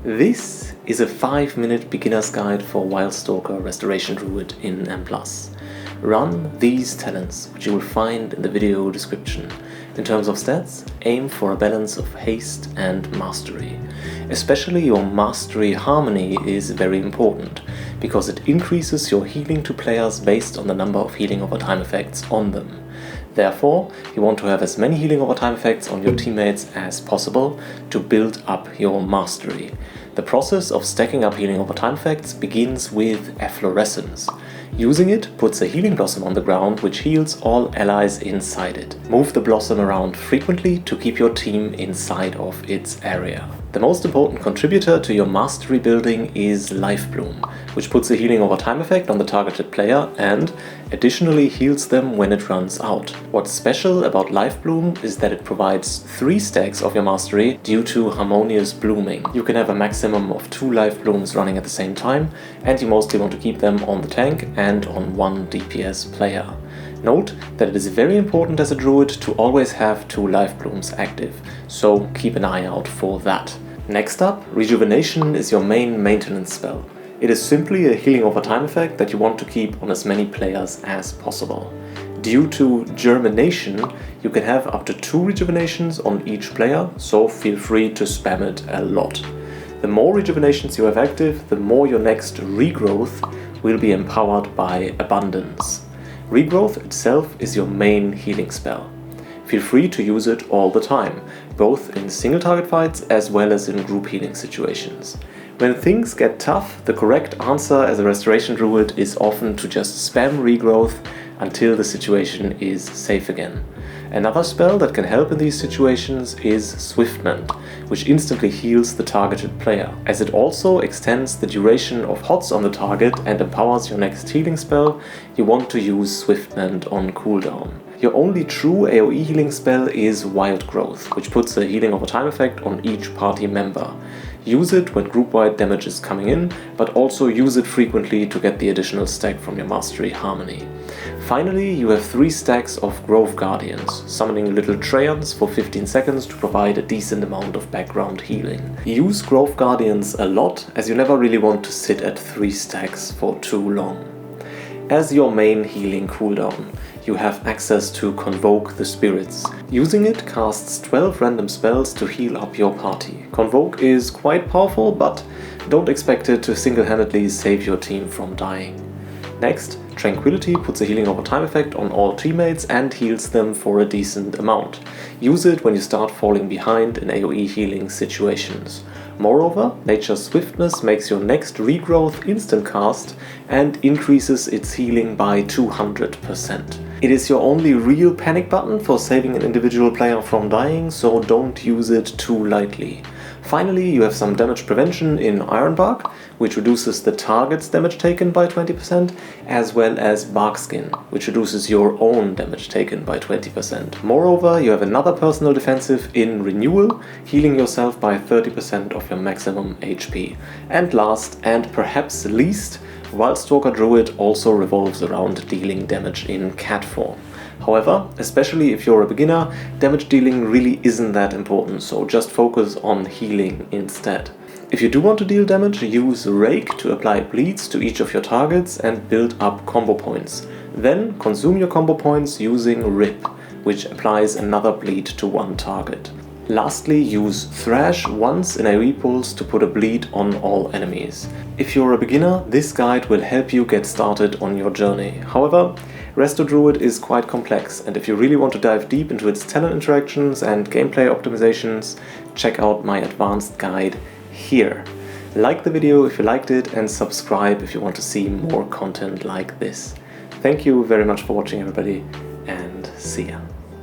This is a 5-minute beginner's guide for Wildstalker Restoration Druid in M+. Run these talents, which you will find in the video description. In terms of stats, aim for a balance of haste and mastery. Especially your mastery harmony is very important, because it increases your healing to players based on the number of healing over time effects on them. Therefore, you want to have as many healing over time effects on your teammates as possible to build up your mastery. The process of stacking up healing over time effects begins with efflorescence. Using it puts a healing blossom on the ground which heals all allies inside it. Move the blossom around frequently to keep your team inside of its area. The most important contributor to your mastery building is Life Bloom, which puts a healing over time effect on the targeted player and additionally heals them when it runs out. What's special about Life Bloom is that it provides 3 stacks of your mastery due to harmonious blooming. You can have a maximum of 2 Life Blooms running at the same time, and you mostly want to keep them on the tank and on 1 DPS player. Note that it is very important as a druid to always have 2 Life Blooms active, so keep an eye out for that. Next up, Rejuvenation is your main maintenance spell. It is simply a healing over time effect that you want to keep on as many players as possible. Due to Germination, you can have up to 2 rejuvenations on each player, so feel free to spam it a lot. The more rejuvenations you have active, the more your next regrowth will be empowered by Abundance. Regrowth itself is your main healing spell. Feel free to use it all the time, both in single target fights as well as in group healing situations. When things get tough, the correct answer as a Restoration Druid is often to just spam Regrowth until the situation is safe again. Another spell that can help in these situations is Swiftment, which instantly heals the targeted player. As it also extends the duration of HOTS on the target and empowers your next healing spell, you want to use Swiftment on cooldown. Your only true AoE healing spell is Wild Growth, which puts a healing over time effect on each party member. Use it when group-wide damage is coming in, but also use it frequently to get the additional stack from your Mastery Harmony. Finally, you have 3 stacks of Grove Guardians, summoning little Treants for 15 seconds to provide a decent amount of background healing. Use Grove Guardians a lot, as you never really want to sit at 3 stacks for too long. As your main healing cooldown, you have access to Convoke the Spirits. Using it casts 12 random spells to heal up your party. Convoke is quite powerful, but don't expect it to single-handedly save your team from dying. Next, Tranquility puts a healing over time effect on all teammates and heals them for a decent amount. Use it when you start falling behind in AoE healing situations. Moreover, Nature's Swiftness makes your next regrowth instant cast and increases its healing by 200%. It is your only real panic button for saving an individual player from dying, so don't use it too lightly. Finally, you have some damage prevention in Ironbark, which reduces the target's damage taken by 20%, as well as Barkskin, which reduces your own damage taken by 20%. Moreover, you have another personal defensive in Renewal, healing yourself by 30% of your maximum HP. And last, and perhaps least, Wildstalker Druid also revolves around dealing damage in cat form. However, especially if you're a beginner, damage dealing really isn't that important, so just focus on healing instead. If you do want to deal damage, use Rake to apply bleeds to each of your targets and build up combo points. Then consume your combo points using Rip, which applies another bleed to one target. Lastly, use Thrash once in AoE pulls to put a bleed on all enemies. If you're a beginner, this guide will help you get started on your journey. However, Resto Druid is quite complex, and if you really want to dive deep into its talent interactions and gameplay optimizations, check out my advanced guide here. Like the video if you liked it, and subscribe if you want to see more content like this. Thank you very much for watching, everybody, and see ya.